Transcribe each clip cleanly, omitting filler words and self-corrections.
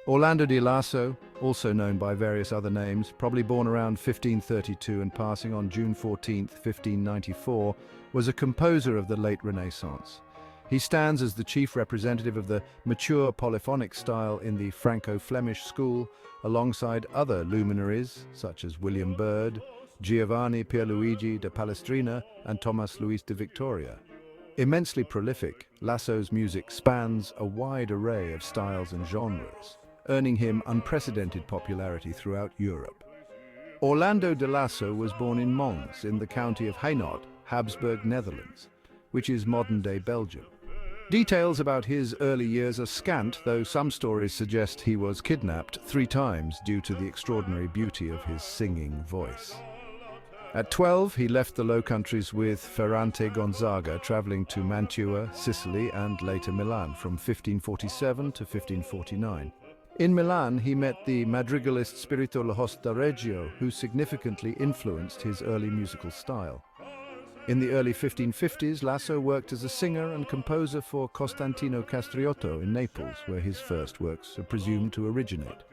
Orlando di Lasso, also known by various other names, probably born around 1532 and passing on June 14, 1594, was a composer of the late Renaissance. He stands as the chief representative of the mature polyphonic style in the Franco-Flemish school, alongside other luminaries such as William Byrd, Giovanni Pierluigi da Palestrina, and Thomas Luis de Victoria. Immensely prolific, Lasso's music spans a wide array of styles and genres, earning him unprecedented popularity throughout Europe. Orlando de Lasso was born in Mons, in the county of Hainaut, Habsburg, Netherlands, which is modern-day Belgium. Details about his early years are scant, though some stories suggest he was kidnapped 3 times due to the extraordinary beauty of his singing voice. At 12, he left the Low Countries with Ferrante Gonzaga, traveling to Mantua, Sicily, and later Milan from 1547 to 1549. In Milan, he met the madrigalist Spirito Lahosta Reggio, who significantly influenced his early musical style. In the early 1550s, Lasso worked as a singer and composer for Costantino Castriotto in Naples, where his first works are presumed to originate.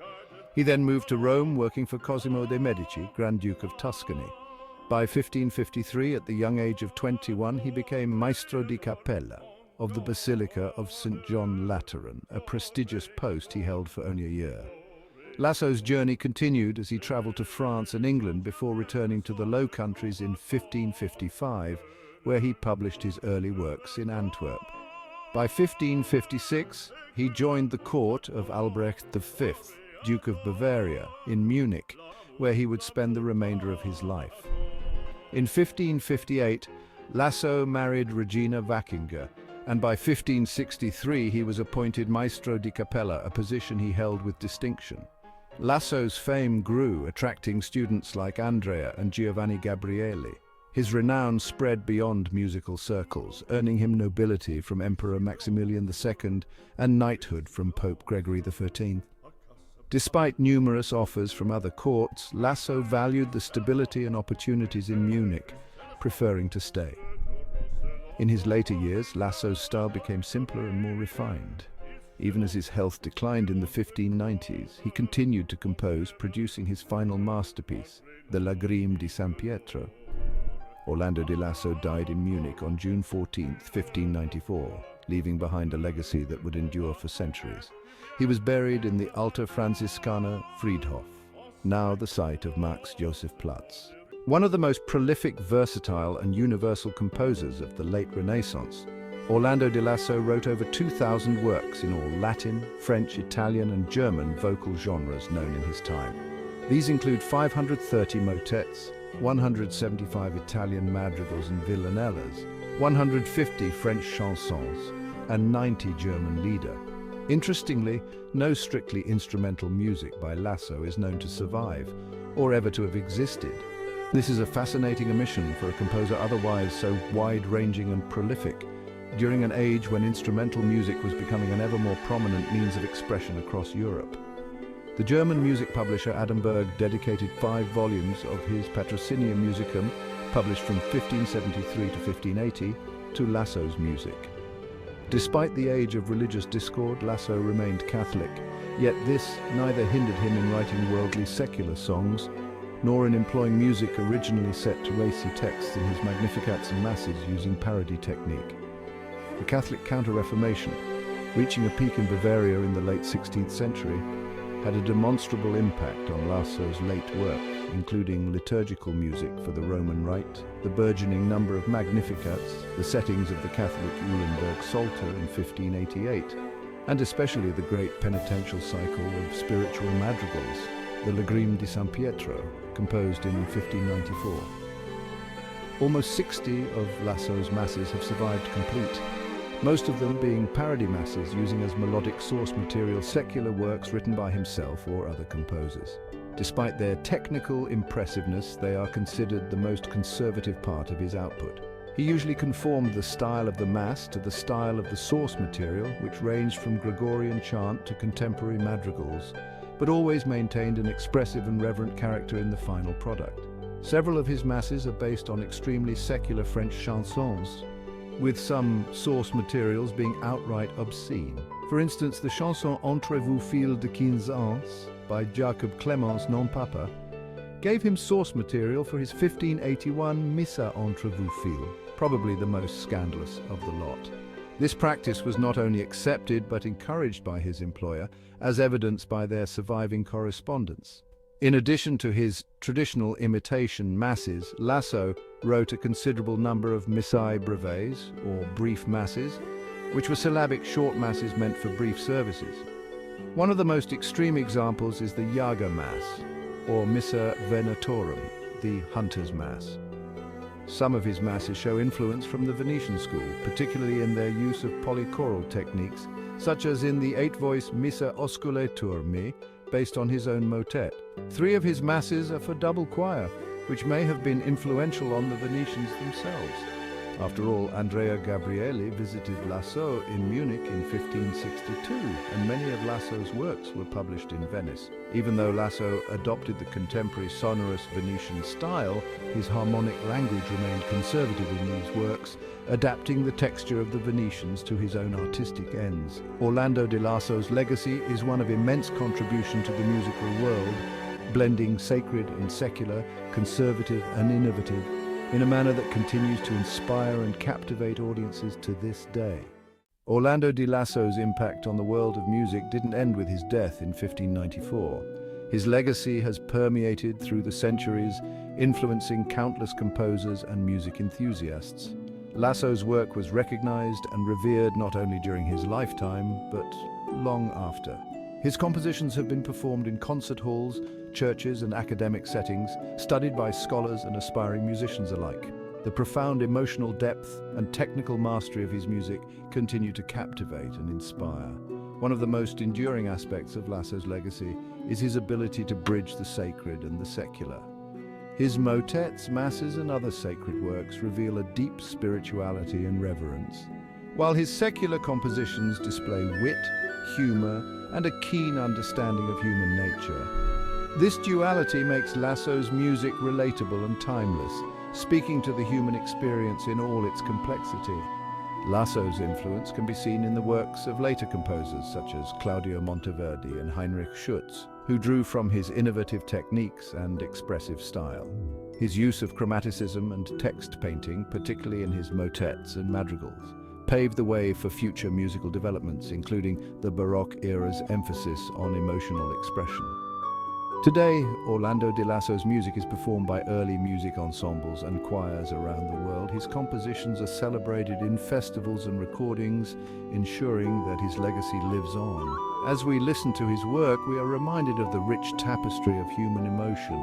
He then moved to Rome, working for Cosimo de' Medici, Grand Duke of Tuscany. By 1553, at the young age of 21, he became Maestro di Cappella of the Basilica of St. John Lateran, a prestigious post he held for only a year. Lasso's journey continued as he traveled to France and England before returning to the Low Countries in 1555, where he published his early works in Antwerp. By 1556, he joined the court of Albrecht V, Duke of Bavaria, in Munich, where he would spend the remainder of his life. In 1558, Lasso married Regina Wackinger, and by 1563 he was appointed Maestro di Cappella, a position he held with distinction. Lasso's fame grew, attracting students like Andrea and Giovanni Gabrieli. His renown spread beyond musical circles, earning him nobility from Emperor Maximilian II and knighthood from Pope Gregory XIII. Despite numerous offers from other courts, Lasso valued the stability and opportunities in Munich, preferring to stay. In his later years, Lasso's style became simpler and more refined. Even as his health declined in the 1590s, he continued to compose, producing his final masterpiece, the Lagrime di San Pietro. Orlando di Lasso died in Munich on June 14, 1594, leaving behind a legacy that would endure for centuries. He was buried in the Alter Franziskaner Friedhof, now the site of Max-Joseph-Platz. One of the most prolific, versatile, and universal composers of the late Renaissance, Orlando di Lasso wrote over 2,000 works in all Latin, French, Italian, and German vocal genres known in his time. These include 530 motets, 175 Italian madrigals and villanellas, 150 French chansons, and 90 German lieder. Interestingly, no strictly instrumental music by Lasso is known to survive, or ever to have existed. This is a fascinating omission for a composer otherwise so wide-ranging and prolific, during an age when instrumental music was becoming an ever more prominent means of expression across Europe. The German music publisher Adam Berg dedicated 5 volumes of his Patrocinium Musicum, published from 1573 to 1580, to Lasso's music. Despite the age of religious discord, Lasso remained Catholic, yet this neither hindered him in writing worldly secular songs, nor in employing music originally set to racy texts in his Magnificats and Masses using parody technique. The Catholic Counter-Reformation, reaching a peak in Bavaria in the late 16th century, had a demonstrable impact on Lasso's late work, including liturgical music for the Roman Rite, the burgeoning number of Magnificats, the settings of the Catholic Eulenburg Psalter in 1588, and especially the great penitential cycle of spiritual madrigals, the Lagrime di San Pietro, composed in 1594. Almost 60 of Lasso's masses have survived complete, most of them being parody masses using as melodic source material secular works written by himself or other composers. Despite their technical impressiveness, they are considered the most conservative part of his output. He usually conformed the style of the Mass to the style of the source material, which ranged from Gregorian chant to contemporary madrigals, but always maintained an expressive and reverent character in the final product. Several of his masses are based on extremely secular French chansons, with some source materials being outright obscene. For instance, the chanson Entrez-vous fils de 15 ans by Jacob Clément's non-papa gave him source material for his 1581 Missa entre vous fils, probably the most scandalous of the lot. This practice was not only accepted but encouraged by his employer, as evidenced by their surviving correspondence. In addition to his traditional imitation masses, Lasso wrote a considerable number of missae breves, or brief masses, which were syllabic short masses meant for brief services. One of the most extreme examples is the Jager Mass, or Missa Venatorum, the Hunter's Mass. Some of his masses show influence from the Venetian school, particularly in their use of polychoral techniques, such as in the 8-voice Missa Osculetur Me, based on his own motet. 3 of his masses are for double choir, which may have been influential on the Venetians themselves. After all, Andrea Gabrieli visited Lasso in Munich in 1562, and many of Lasso's works were published in Venice. Even though Lasso adopted the contemporary sonorous Venetian style, his harmonic language remained conservative in these works, adapting the texture of the Venetians to his own artistic ends. Orlando di Lasso's legacy is one of immense contribution to the musical world, blending sacred and secular, conservative and innovative, in a manner that continues to inspire and captivate audiences to this day. Orlando di Lasso's impact on the world of music didn't end with his death in 1594. His legacy has permeated through the centuries, influencing countless composers and music enthusiasts. Lasso's work was recognized and revered not only during his lifetime, but long after. His compositions have been performed in concert halls, churches and academic settings, studied by scholars and aspiring musicians alike. The profound emotional depth and technical mastery of his music continue to captivate and inspire. One of the most enduring aspects of Lasso's legacy is his ability to bridge the sacred and the secular. His motets, masses and other sacred works reveal a deep spirituality and reverence, while his secular compositions display wit, humor and a keen understanding of human nature. This duality makes Lasso's music relatable and timeless, speaking to the human experience in all its complexity. Lasso's influence can be seen in the works of later composers such as Claudio Monteverdi and Heinrich Schütz, who drew from his innovative techniques and expressive style. His use of chromaticism and text painting, particularly in his motets and madrigals, paved the way for future musical developments, including the Baroque era's emphasis on emotional expression. Today, Orlando di Lasso's music is performed by early music ensembles and choirs around the world. His compositions are celebrated in festivals and recordings, ensuring that his legacy lives on. As we listen to his work, we are reminded of the rich tapestry of human emotion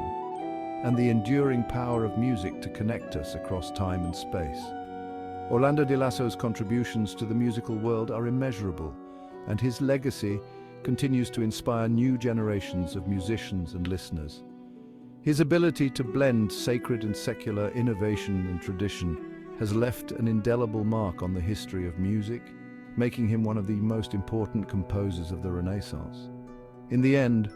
and the enduring power of music to connect us across time and space. Orlando di Lasso's contributions to the musical world are immeasurable, and his legacy continues to inspire new generations of musicians and listeners. His ability to blend sacred and secular, innovation and tradition has left an indelible mark on the history of music, making him one of the most important composers of the Renaissance. In the end,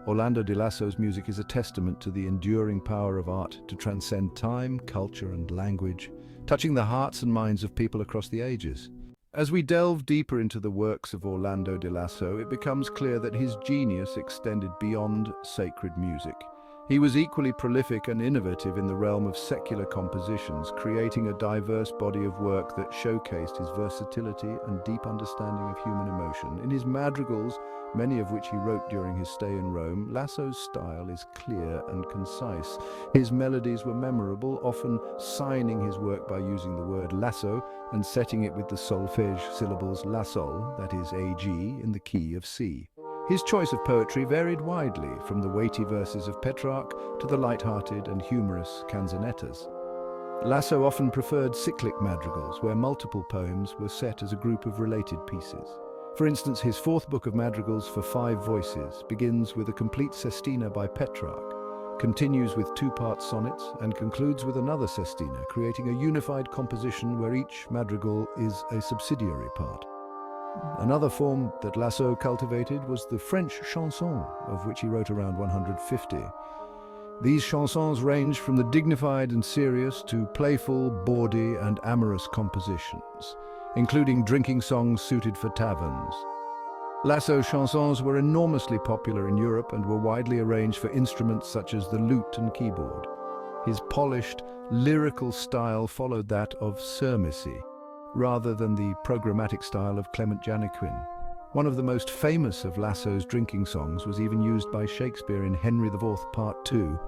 Orlando di Lasso's music is a testament to the enduring power of art to transcend time, culture and language, touching the hearts and minds of people across the ages. As we delve deeper into the works of Orlando di Lasso, it becomes clear that his genius extended beyond sacred music. He was equally prolific and innovative in the realm of secular compositions, creating a diverse body of work that showcased his versatility and deep understanding of human emotion. In his madrigals, many of which he wrote during his stay in Rome, Lasso's style is clear and concise. His melodies were memorable, often signing his work by using the word lasso and setting it with the solfege syllables la sol, that is AG, in the key of C. His choice of poetry varied widely, from the weighty verses of Petrarch to the light-hearted and humorous canzonettas. Lasso often preferred cyclic madrigals, where multiple poems were set as a group of related pieces. For instance, his fourth book of madrigals for 5 voices begins with a complete sestina by Petrarch, continues with 2-part sonnets, and concludes with another sestina, creating a unified composition where each madrigal is a subsidiary part. Another form that Lasso cultivated was the French chanson, of which he wrote around 150. These chansons range from the dignified and serious to playful, bawdy and amorous compositions, including drinking songs suited for taverns. Lasso chansons were enormously popular in Europe and were widely arranged for instruments such as the lute and keyboard. His polished, lyrical style followed that of Sermisi, rather than the programmatic style of Clement Janiquin. One of the most famous of Lasso's drinking songs was even used by Shakespeare in Henry IV Part 2,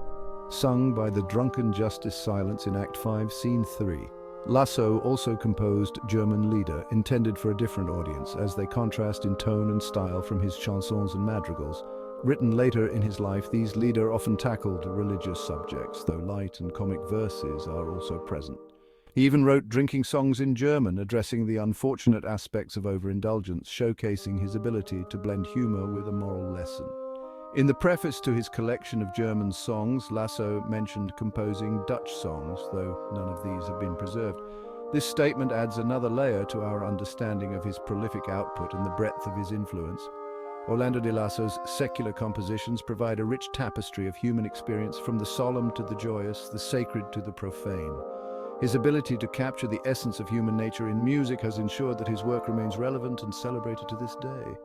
sung by the drunken Justice Silence in Act 5, Scene 3. Lasso also composed German Lieder, intended for a different audience, as they contrast in tone and style from his chansons and madrigals. Written later in his life, these Lieder often tackled religious subjects, though light and comic verses are also present. He even wrote drinking songs in German, addressing the unfortunate aspects of overindulgence, showcasing his ability to blend humor with a moral lesson. In the preface to his collection of German songs, Lasso mentioned composing Dutch songs, though none of these have been preserved. This statement adds another layer to our understanding of his prolific output and the breadth of his influence. Orlando de Lasso's secular compositions provide a rich tapestry of human experience, from the solemn to the joyous, the sacred to the profane. His ability to capture the essence of human nature in music has ensured that his work remains relevant and celebrated to this day.